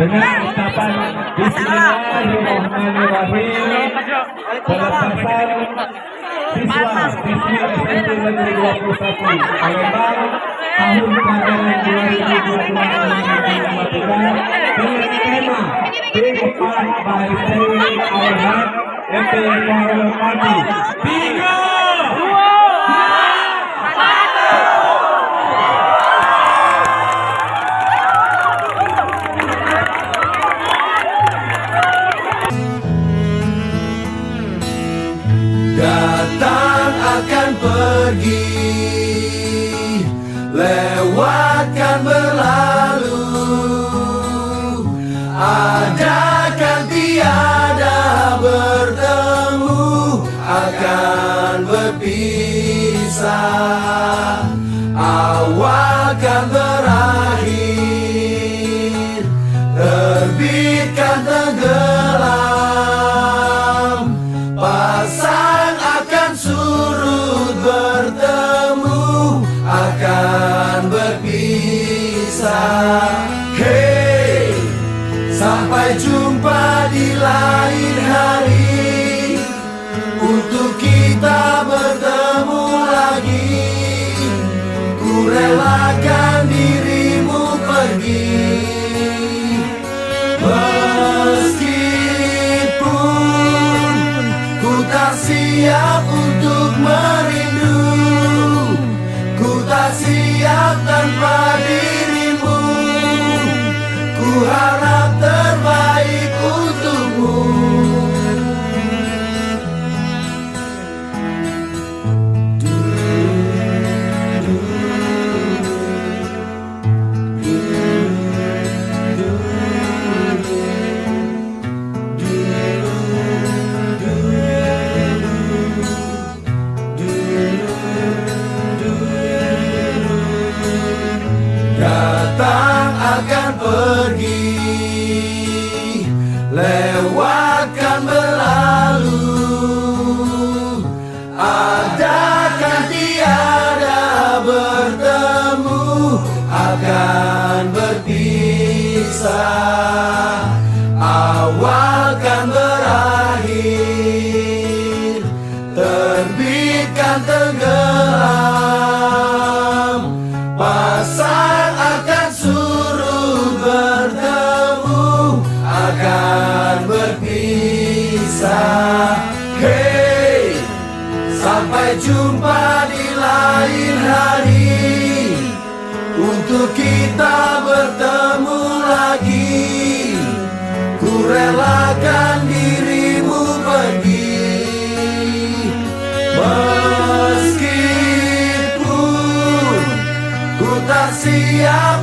Dengan ucapan Bismillahirrahmanirrahim, pelepasan siswa siswi SMP Negeri 21 Palembang tahun pelajaran 2022 dengan tema Big Part by Saving Our Heart MPN Party. Tiga, datang akan pergi, lewatkan berlalu, ada kan tiada bertemu, akan berpisah, awal kan berakhir, terbit kan tenggelam, pasang akan surut, bertemu akan berpisah. Hey, sampai jumpa di lain hari, untuk kita bertemu lagi. Ku relakan dirimu pergi, meskipun ku tak siap untuk merindu, ku tak siap tanpa dirimu. Ku harap terbaik untukmu. Datang akan pergi, lewatkan berlalu, ada kan tiada bertemu, akan berpisah, awal kan berakhir, terbit kan tenggelam, pasang akan surut, bertemu akan berpisah. Hey, sampai jumpa di lain hari, untuk kita bertemu lagi. Ku relakan dirimu pergi, meskipun ku tak siap